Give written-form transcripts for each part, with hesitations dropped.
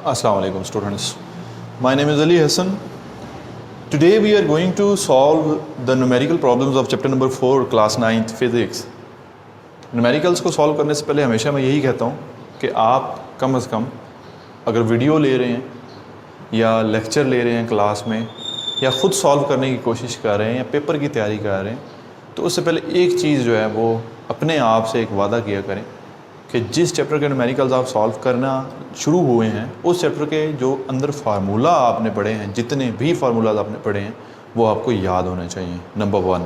Assalamu alaikum students. My name is Ali Hassan. Today we are going to solve the numerical problems of chapter number 4 class 9th physics. Numericals को solve करने से पहले हमेशा मैं यही कहता हूँ कि आप कम से कम अगर वीडियो ले रहे हैं या लेक्चर ले रहे हैं क्लास में या ख़ुद सॉल्व करने की कोशिश कर रहे हैं या पेपर की तैयारी कर रहे हैं तो उससे पहले एक चीज़ जो है वो अपने आप से एक वादा किया करें कि जिस चैप्टर के न्यूमेरिकल्स आप सॉल्व करना शुरू हुए हैं उस चैप्टर के जो अंदर फार्मूला आपने पढ़े हैं, जितने भी फार्मूलाज आपने पढ़े हैं वो आपको याद होने चाहिए, नंबर 1।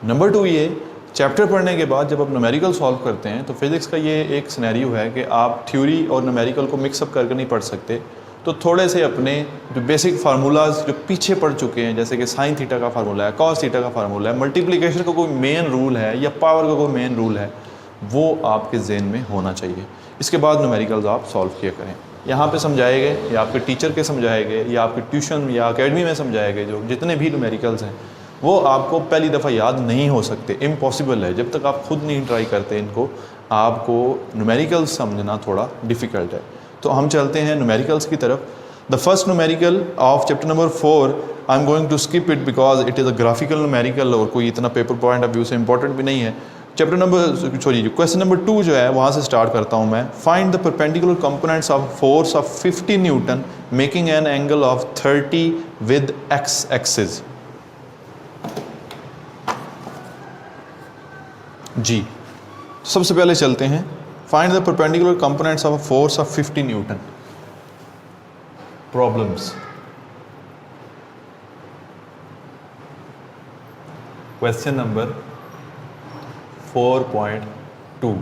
नंबर 2 ये चैप्टर पढ़ने के बाद जब आप न्यूमेरिकल सॉल्व करते हैं तो फिज़िक्स का ये एक सिनेरियो है कि आप थ्योरी और न्यूमेरिकल को मिक्सअप करके नहीं पढ़ सकते, तो थोड़े से अपने जो बेसिक फार्मूलाज जो पीछे पढ़ चुके हैं, जैसे कि साइन थीटा का फार्मूला है, कॉस थीटा का फार्मूला है, मल्टीप्लिकेशन का कोई मेन रूल है या पावर का कोई मेन रूल है, वो आपके जहन में होना चाहिए। इसके बाद न्यूमेरिकल्स आप सॉल्व किया करें। यहाँ पे समझाए गए या आपके टीचर के समझाए गए या आपके ट्यूशन या अकेडमी में समझाए गए जो जितने भी न्यूमेरिकल्स हैं वो आपको पहली दफ़ा याद नहीं हो सकते, इम्पॉसिबल है। जब तक आप खुद नहीं ट्राई करते इनको, आपको न्यूमेरिकल्स समझना थोड़ा डिफ़िकल्ट है। तो हम चलते हैं न्यूमेरिकल्स की तरफ। The first numerical of chapter number 4 I am going to skip it because it is a graphical numerical और कोई इतना पेपर पॉइंट ऑफ व्यू से इंपॉर्टेंट भी नहीं है। क्वेश्चन नंबर 2 जो है वहाँ से स्टार्ट करता हूँ मैं। Find the perpendicular components of force of 50 newton making an angle of 30 with x axis. जी सबसे पहले चलते हैं, find the perpendicular components of force of 50 newton. Problems. Question number 4.2।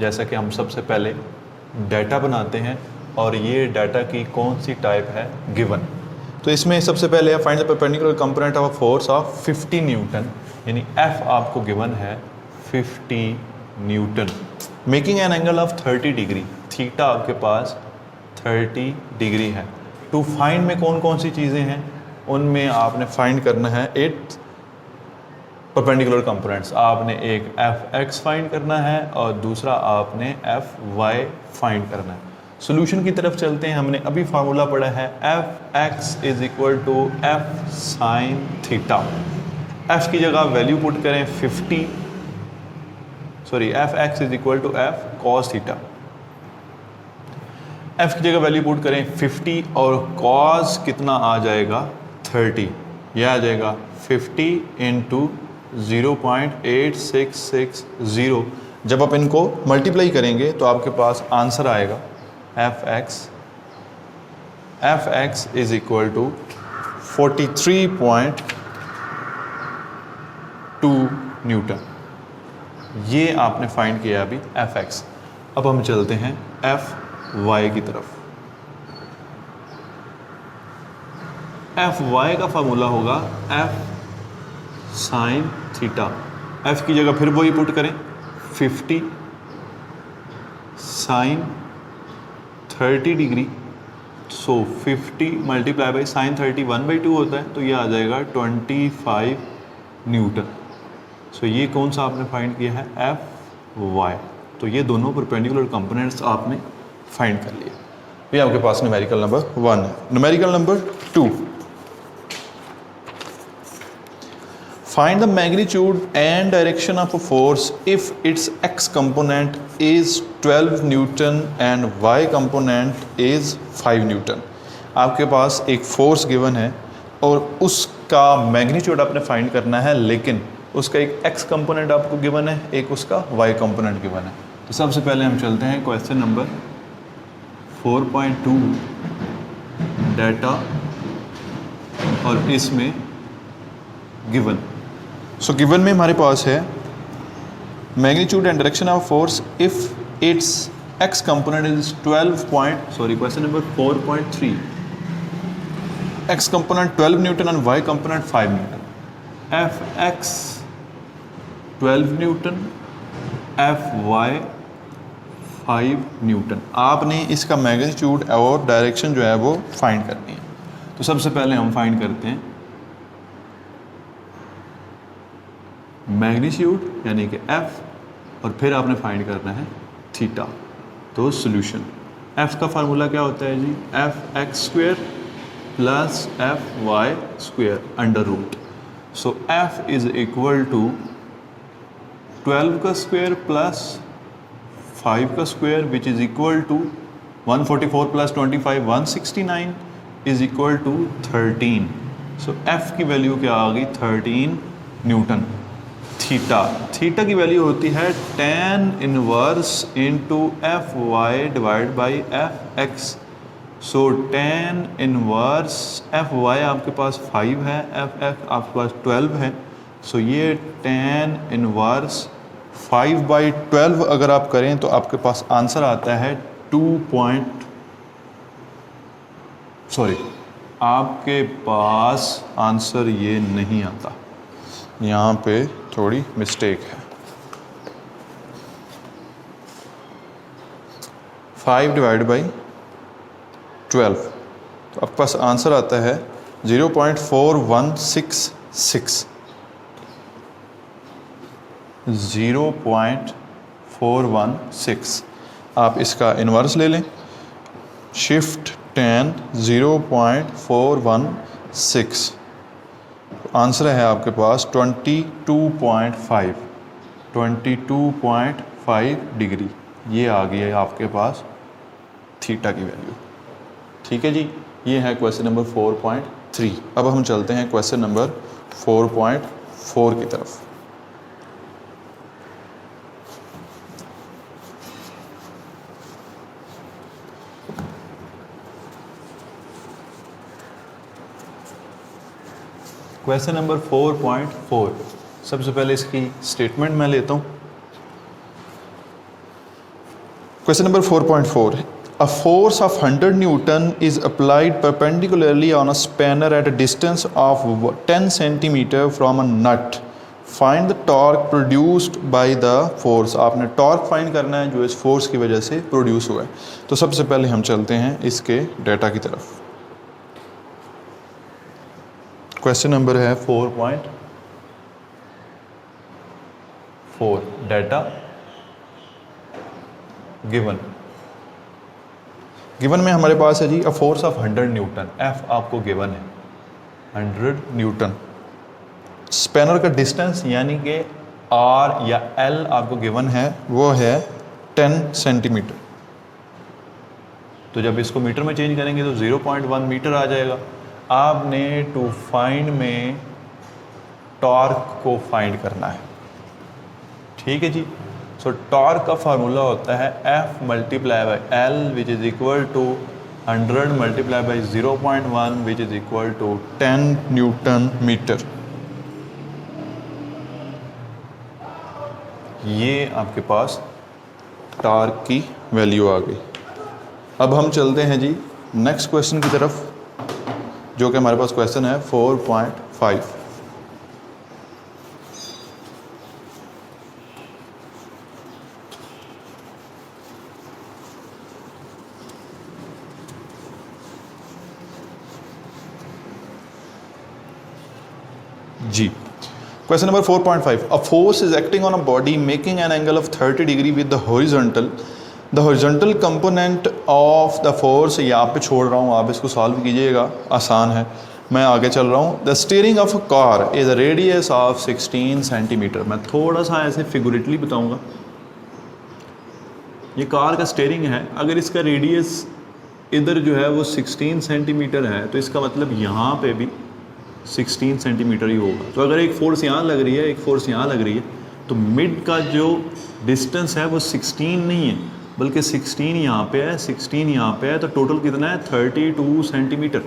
जैसा कि हम सबसे पहले डाटा बनाते हैं और ये डाटा की कौन सी टाइप है, गिवन। तो इसमें सबसे पहले है find the perpendicular component of force of 50 Newton, यानी एफ आपको गिवन है 50 newton, making an angle of 30 degree, theta आपके पास 30 डिग्री है। टू फाइंड में कौन कौन सी चीज़ें हैं, उनमें आपने फाइंड करना है 8 परपेंडिकुलर कंपोनेंट्स। आपने एक एफ एक्स फाइंड करना है और दूसरा आपने एफ वाई फाइंड करना है। सॉल्यूशन की तरफ चलते हैं। हमने अभी फार्मूला पढ़ा है F X is equal to F sine theta. F की जगह वैल्यू पुट करें 50, sorry F X is equal to F cos theta. F की जगह वैल्यू पुट करें 50 और कॉस कितना आ जाएगा 30, यह आ जाएगा 50 इंटू 0.8660। जब आप इनको मल्टीप्लाई करेंगे तो आपके पास आंसर आएगा F X is equal to 43.2 newton. ये आपने फाइंड किया अभी एफ एक्स। अब हम चलते हैं एफ वाई की तरफ। एफ वाई का फार्मूला होगा एफ साइन थीटा। एफ की जगह फिर वही पुट करें 50 sine 30 degree, so 50 multiply by sine 30 1/2 होता है, तो ये आ जाएगा 25 न्यूटन। सो ये कौन सा आपने फाइंड किया है, एफ वाई। तो ये दोनों परपेंडिकुलर कंपोनेंट्स आपने फाइंड कर लिए। ये आपके पास न्यूमेरिकल नंबर 1 है। Numerical number 2, find the magnitude and direction of a force if its x component is 12 Newton and y component is 5 Newton. आपके पास एक फोर्स गिवन है और उसका मैग्नीट्यूड आपने फाइंड करना है, लेकिन उसका एक x कंपोनेंट आपको गिवन है, एक उसका y कंपोनेंट गिवन है। तो सबसे पहले हम चलते हैं क्वेश्चन नंबर 4.2 डाटा और इसमें गिवन। सो गिवन में हमारे पास है magnitude and direction of force if its X component is 12 question number 4.3, X component 12 newton and Y component 5 newton. F X 12 newton, F Y 5 newton. आपने इसका magnitude और direction जो है वो फाइंड करनी है। तो सबसे पहले हम फाइंड करते हैं मैग्नीट्यूड यानी कि f, और फिर आपने फाइंड करना है थीटा। तो सॉल्यूशन एफ़ का फार्मूला क्या होता है जी, F X square plus F Y square under root. So F is equal to 12 का स्क्वायर प्लस 5 का square which is equal to 144 प्लस 25 169 is equal to 13। So F की वैल्यू क्या आ गई, 13 न्यूटन। थीटा की वैल्यू होती है tan inverse into F Y divide by F X. So tan inverse F Y आपके पास 5 है, एफ एक्स आपके पास 12 है। सो ये tan इनवर्स 5/12 अगर आप करें तो आपके पास आंसर आता है आपके पास आंसर ये नहीं आता, यहाँ पे थोड़ी मिस्टेक है। 5 डिवाइड बाई 12 तो आपके पास आंसर आता है 0.4166। 0.416। आप इसका इन्वर्स ले लें, शिफ्ट tan 0.416, आंसर है आपके पास 22.5 डिग्री। ये आ गई है आपके पास थीटा की वैल्यू। ठीक है जी, ये है क्वेश्चन नंबर 4.3। अब हम चलते हैं क्वेश्चन नंबर 4.4 की तरफ। क्वेश्चन नंबर 4.4, सबसे पहले इसकी स्टेटमेंट मैं लेता हूँ। Question number 4.4, a force of 100 newton is applied perpendicularly on a spanner at a distance of 10 centimetre from a nut, find the torque produced by the force. आपने torque find करना है जो इस फोर्स की वजह से प्रोड्यूस हुआ है। तो सबसे पहले हम चलते हैं इसके डाटा की तरफ। क्वेश्चन नंबर है 4.4, डाटा गिवन में हमारे पास है जी a force of 100 newton, F आपको गिवन है 100 न्यूटन। स्पैनर का डिस्टेंस यानी कि आर या एल आपको गिवन है, वो है 10 सेंटीमीटर। तो जब इसको मीटर में चेंज करेंगे तो 0.1 मीटर आ जाएगा। आपने टू फाइंड में टॉर्क को फाइंड करना है। ठीक है जी। सो टॉर्क का फार्मूला होता है F multiply by L which is equal to 100 multiply by 0.1 which is equal to 10 newton metre. ये आपके पास टॉर्क की वैल्यू आ गई। अब हम चलते हैं जी नेक्स्ट क्वेश्चन की तरफ, जो कि हमारे पास क्वेश्चन है 4.5। जी, question number 4.5, a force is acting on a body making an angle of 30 degree with the horizontal component of the force. यहाँ पे छोड़ रहा हूँ, आप इसको सॉल्व कीजिएगा, आसान है। मैं आगे चल रहा हूँ। The steering of a car is a radius of 16 centimetre. मैं थोड़ा सा ऐसे फिगरेटली बताऊँगा। ये कार का स्टीयरिंग है, अगर इसका रेडियस इधर जो है वो 16 सेंटीमीटर है तो इसका मतलब यहाँ पे भी 16 सेंटीमीटर ही होगा। तो अगर एक फोर्स यहाँ लग रही है, एक फोर्स यहाँ लग रही है, तो मिड का जो डिस्टेंस है वो 16 नहीं है, बल्कि 16 यहाँ पे है, 16 यहाँ पे है, तो टोटल कितना है 32 सेंटीमीटर।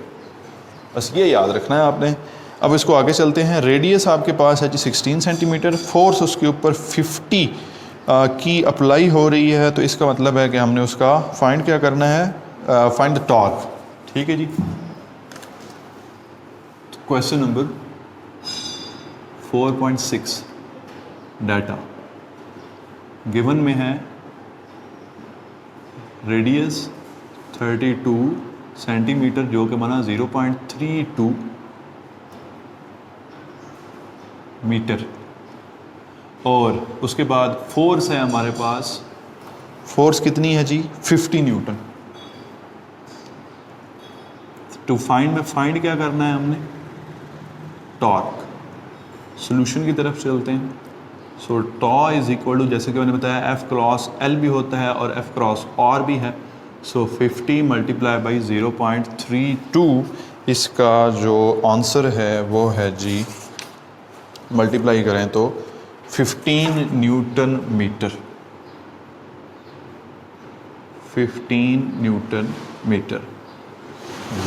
बस ये याद रखना है आपने। अब इसको आगे चलते हैं। रेडियस आपके पास है जी 16 सेंटीमीटर, फोर्स उसके ऊपर 50 की अप्लाई हो रही है, तो इसका मतलब है कि हमने उसका फाइंड क्या करना है, फाइंड द टॉर्क। ठीक है जी। क्वेश्चन नंबर 4.6, डाटा गिवन में है रेडियस 32 सेंटीमीटर जो कि माना 0.32 मीटर, और उसके बाद फोर्स है हमारे पास, फोर्स कितनी है जी 50 न्यूटन। टू फाइंड में फाइंड क्या करना है हमने, टॉर्क। सोल्यूशन की तरफ चलते हैं। सो टॉ इज इक्वल टू, जैसे कि मैंने बताया, एफ क्रॉस एल भी होता है और एफ क्रॉस आर भी है। सो 50 मल्टीप्लाई बाई 0.32, इसका जो आंसर है वो है जी, मल्टीप्लाई करें तो 15 न्यूटन मीटर, 15 न्यूटन मीटर।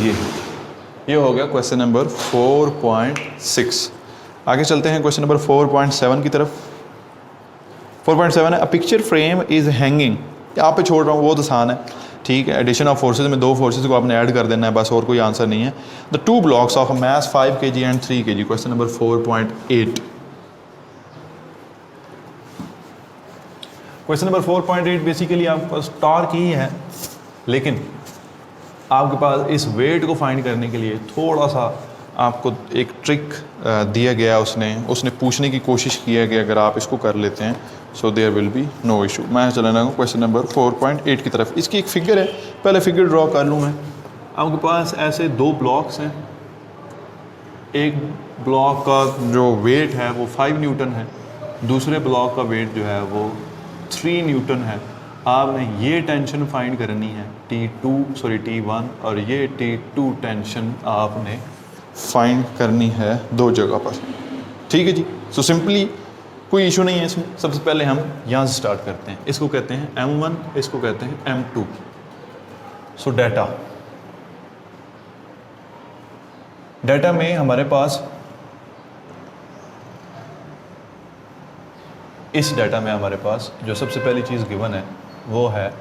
ये हो गया क्वेश्चन नंबर 4.6। आगे चलते हैं क्वेश्चन नंबर 4.7 की तरफ। 4.7 है, a picture frame is hanging. यहाँ पे छोड़ रहा हूँ, बहुत आसान है, ठीक है। एडिशन ऑफ फोर्सेज में दो फोर्सेज को आपने ऐड कर देना है बस, और कोई आंसर नहीं है। The two blocks of mass 5 kg and 3 kg। Question number 4.8। Question number 4.8 basically आपके पास टॉर्क ही है, लेकिन आपके पास इस वेट को फाइंड करने के लिए थोड़ा सा आपको एक ट्रिक दिया गया, उसने पूछने की कोशिश की है कि अगर आप इसको कर लेते हैं so there will be no issue. मैं चला रहा हूँ क्वेश्चन नंबर 4.8 की तरफ। इसकी एक फिगर है, पहले फिगर ड्रॉ कर लूँ मैं। आपके पास ऐसे दो ब्लॉक्स हैं, एक ब्लॉक का जो वेट है वो 5 न्यूटन है, दूसरे ब्लॉक का वेट जो है वो 3 न्यूटन है। आपने ये टेंशन फाइंड करनी है T1, और ये T2 टेंशन आपने फाइंड करनी है दो जगह पर, ठीक है जी। सो सिंपली कोई इशू नहीं है इसमें। सबसे पहले हम यहाँ से स्टार्ट करते हैं। इसको कहते हैं M1, इसको कहते हैं M2। सो डाटा में हमारे पास, इस डाटा में हमारे पास जो सबसे पहली चीज़ गिवन है वो है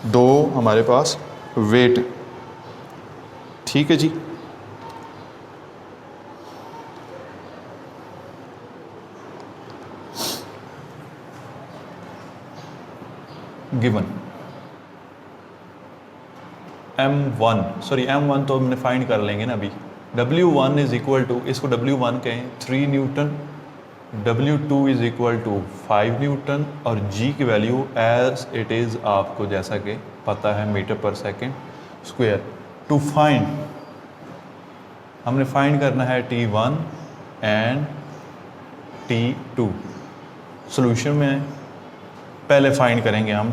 दो हमारे पास वेट, ठीक है जी। गिवन M1 तो हमने फाइंड कर लेंगे ना अभी। W1 इज इक्वल टू, इसको W1 कहें 3 newton, W2 is equal to 5 newton, और G की वैल्यू एज इट इज़ आपको जैसा कि पता है metre per second square. To find, हमने फाइंड करना है T1 एंड T2। सॉल्यूशन में पहले फाइंड करेंगे हम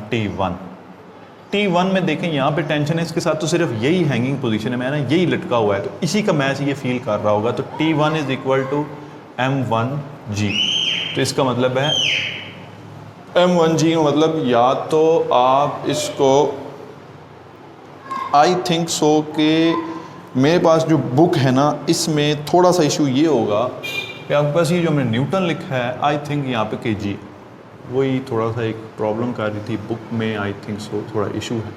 T1 में देखें यहाँ पे टेंशन है, इसके साथ तो सिर्फ यही हैंगिंग पोजीशन है ना, यही लटका हुआ है, तो इसी का मैच ये फील कर रहा होगा। तो T1 is equal to M1G। तो इसका मतलब है M1G का मतलब, या तो आप इसको, आई थिंक सो कि मेरे पास जो बुक है ना इसमें थोड़ा सा इशू ये होगा कि आपके पास ये जो हमने न्यूटन लिखा है, आई थिंक यहाँ पे kg, वही थोड़ा सा एक प्रॉब्लम कर रही थी बुक में, आई थिंक सो थोड़ा इशू है।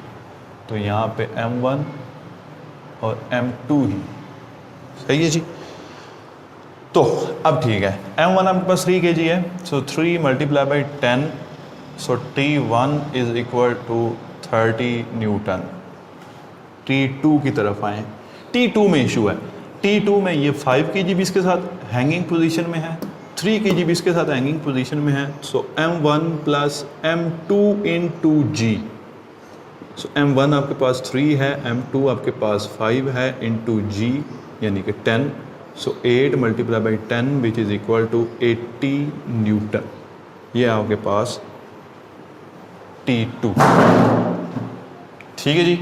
तो यहाँ पे M1 और M2 ही सही है जी। तो अब ठीक है, M1 आपके पास 3 kg है, so 3 multiply by 10, so T1 is equal to 30 newton. T2 की तरफ आए, T2 में इशू है। T2 में ये 5 kg भी इसके साथ हैंगिंग पोजीशन में है, 3 kg भी इसके साथ हैंगिंग पोजीशन में है। सो M1 plus M2 into G। सो M1 आपके पास 3 है, M2 आपके पास 5 है, इंटू G यानी कि 10। So 8 multiply by 10 which is equal to 80 newton. ये आपके पास T2, ठीक है जी।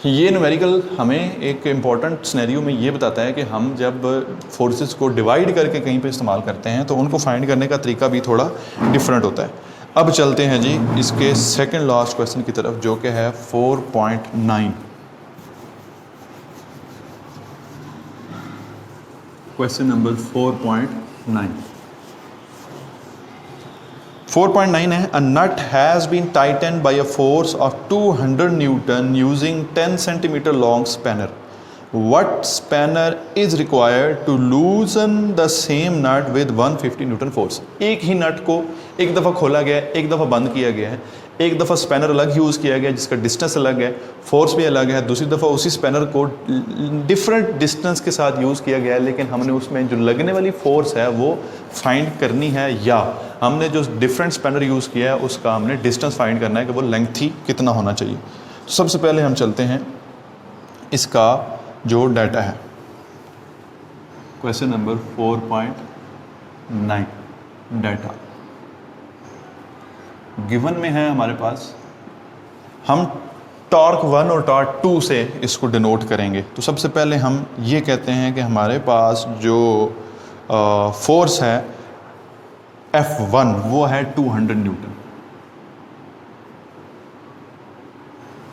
ये न्यूमेरिकल हमें एक इम्पॉर्टेंट सिनेरियो में ये बताता है कि हम जब फोर्सेस को डिवाइड करके कहीं पे इस्तेमाल करते हैं तो उनको फाइंड करने का तरीका भी थोड़ा डिफरेंट होता है। अब चलते हैं जी इसके सेकंड लास्ट क्वेश्चन की तरफ, जो कि है 4.9। Question number 4.9। 4.9 है, a nut has been tightened by a force of 200 Newton using 10 centimeter long spanner. What spanner is required to loosen the same nut with 150 Newton force? एक ही नट को एक दफ़ा खोला गया है, एक दफ़ा बंद किया गया है, एक दफ़ा स्पैनर अलग यूज़ किया गया जिसका डिस्टेंस अलग है, फोर्स भी अलग है, दूसरी दफ़ा उसी स्पैनर को डिफरेंट डिस्टेंस के साथ यूज़ किया गया है, लेकिन हमने उसमें जो लगने वाली फोर्स है वो फाइंड करनी है, या हमने जो डिफरेंट स्पैनर यूज़ किया है उसका हमने डिस्टेंस फाइंड करना है कि वो लेंथ ही कितना होना चाहिए। तो सबसे पहले हम चलते हैं इसका जो डाटा है। क्वेश्चन नंबर 4.9 डाटा गिवन में है हमारे पास। हम टॉर्क 1 और टॉर्क 2 से इसको डिनोट करेंगे। तो सबसे पहले हम ये कहते हैं कि हमारे पास जो फोर्स है F1 वो है 200 न्यूटन।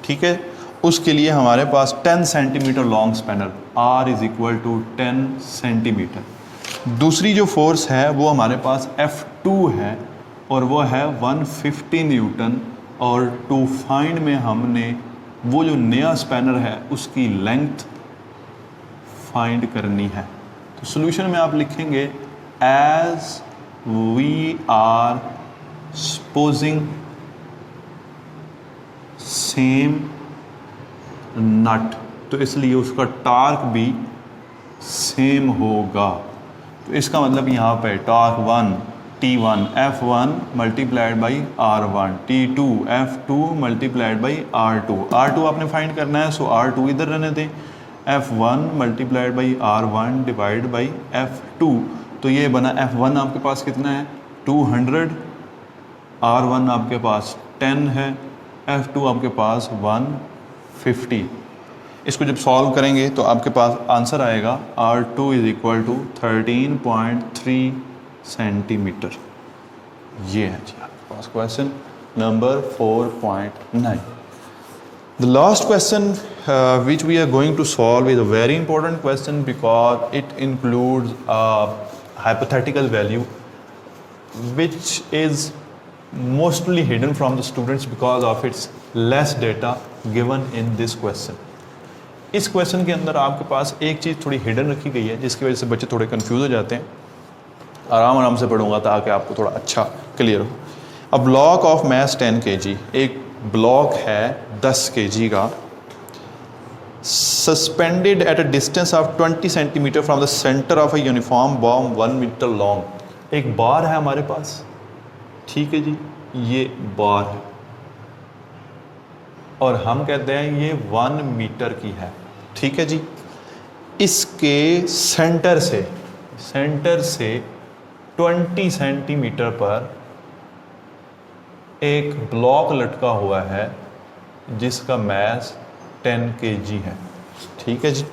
ठीक है, उसके लिए हमारे पास 10 centimetre long spanner R is equal to 10 centimetre. दूसरी जो फोर्स है वो हमारे पास F2 है और वो है 150 न्यूटन। और टू फाइंड में हमने वो जो नया स्पैनर है उसकी लेंथ फाइंड करनी है। तो सॉल्यूशन में आप लिखेंगे as we are supposing same nut, तो इसलिए उसका टार्क भी सेम होगा। तो इसका मतलब यहाँ पे torque 1 T1 F1 multiplied by R1, T2 F2 multiplied by R2। R2 आपने फाइंड करना है, सो R2 इधर रहने दें। F1 multiplied by R1 divide by F2। तो ये बना F1 आपके पास कितना है 200, R1 आपके पास 10 है, F2 आपके पास 150। इसको जब सॉल्व करेंगे तो आपके पास आंसर आएगा R2 is equal to 13.3 centimetre. ये है जी आपके पास question number 4.9। The last question which we are going to solve is a very important question because it includes a hypothetical value which is mostly hidden from the students because of its less data given in this question. इस question के अंदर आपके पास एक चीज़ थोड़ी hidden रखी गई है जिसकी वजह से बच्चे थोड़े कंफ्यूज हो जाते हैं। आराम से पढ़ूंगा ताकि आपको थोड़ा अच्छा क्लियर हो। A block of mass 10 kg, एक ब्लॉक है 10 kg का, suspended at a distance of 20 centimetre from the centre of a uniform beam 1 metre long. एक बार है हमारे पास, ठीक है जी, ये बार है और हम कहते हैं ये 1 मीटर की है। ठीक है जी, इसके सेंटर से 20 सेंटीमीटर पर एक ब्लॉक लटका हुआ है जिसका मास 10 kg है। ठीक है जी,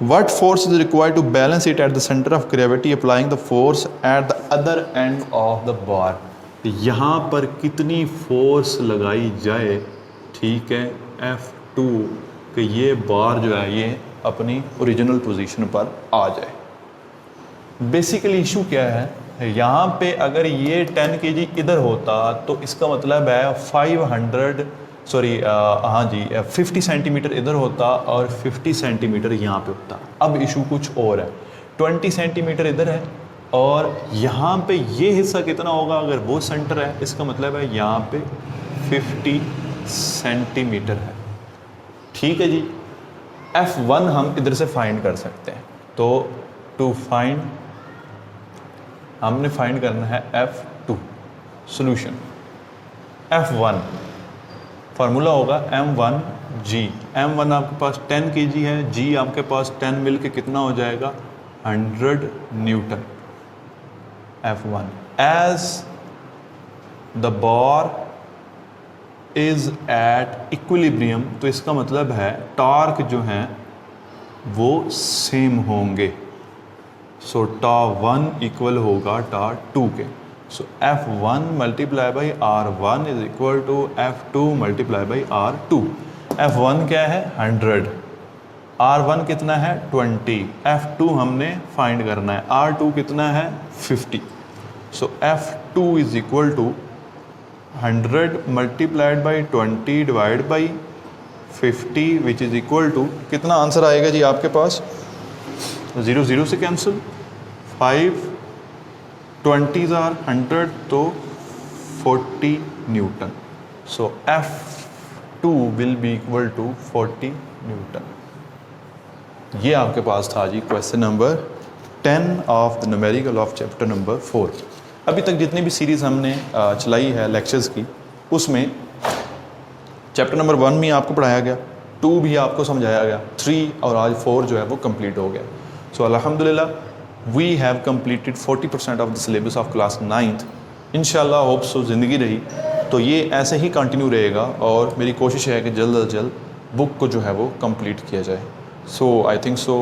What force is required to balance it at the center of gravity applying the force at the other end of the bar? यहाँ पर कितनी फोर्स लगाई जाए, ठीक है, F2, कि ये बार जो है ये अपनी ओरिजिनल पोजीशन पर आ जाए। बेसिकली इशू क्या है, यहाँ पे अगर ये 10 kg इधर होता तो इसका मतलब है 50 सेंटीमीटर इधर होता और 50 सेंटीमीटर यहाँ पे होता। अब इशू कुछ और है, 20 सेंटीमीटर इधर है और यहाँ पे ये हिस्सा कितना होगा, अगर वो सेंटर है इसका मतलब है यहाँ पे 50 सेंटीमीटर है। ठीक है जी, F1 हम इधर से फाइंड कर सकते हैं। तो टू फाइंड हमने फाइंड करना है F2। सॉल्यूशन F1 फार्मूला होगा M1G। M1 आपके पास 10 kg है, G आपके पास 10 मिल के कितना हो जाएगा 100 newton. F1 as the bar is at equilibrium, तो इसका मतलब है टॉर्क जो है वो सेम होंगे। सो टा1 इक्वल होगा टा2 के। So F1 multiply by R1 is equal to F2 multiply by R2। F1 क्या है 100, R1 कितना है 20, F2 हमने फाइंड करना है, R2 कितना है 50। So F2 is equal to 100 multiplied by 20 divide by 50 which is equal to कितना आंसर आएगा जी आपके पास, 0 0 से कैंसिल, 5 20s आर 100 तो 40 newton. So F2 will be equal to 40 newton. ये आपके पास था जी question number 10 of the numerical of chapter number 4। अभी तक जितनी भी सीरीज़ हमने चलाई है लेक्चर्स की, उसमें चैप्टर नंबर 1 में आपको पढ़ाया गया, 2 भी आपको समझाया गया, 3 और आज 4 जो है वो कंप्लीट हो गया। सो अल्हम्दुलिल्लाह we have completed 40% of the syllabus of class 9th। इंशाल्लाह होप सो ज़िंदगी रही तो ये ऐसे ही कंटिन्यू रहेगा और मेरी कोशिश है कि जल्द अज जल्द बुक को जो है वो कंप्लीट किया जाए। So I think so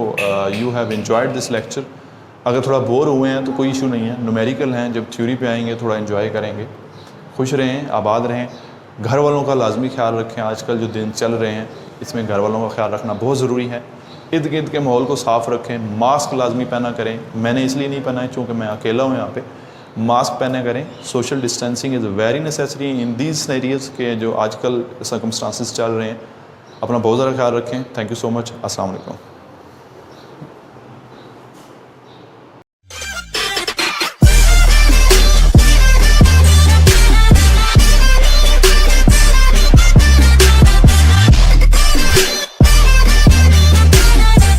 you have enjoyed this lecture. अगर थोड़ा बोर हुए हैं तो कोई इशू नहीं है, न्यूमेरिकल हैं, जब थ्योरी पे आएंगे थोड़ा एंजॉय करेंगे। खुश रहें, आबाद रहें, घर वालों का लाजमी ख्याल रखें। आजकल जो दिन चल रहे हैं इसमें घर वालों का ख्याल रखना बहुत ज़रूरी है। इर्द गिर्द के माहौल को साफ़ रखें, मास्क लाजमी पहना करें। मैंने इसलिए नहीं पहना है क्योंकि मैं अकेला हूँ यहाँ पे। मास्क पहने करें, social distancing is very necessary in these scenarios के जो आजकल सर्कमस्टांसिस चल रहे हैं। अपना बहुत ज़्यादा ख्याल रखें। Thank you so much. अस्सलाम वालेकुम।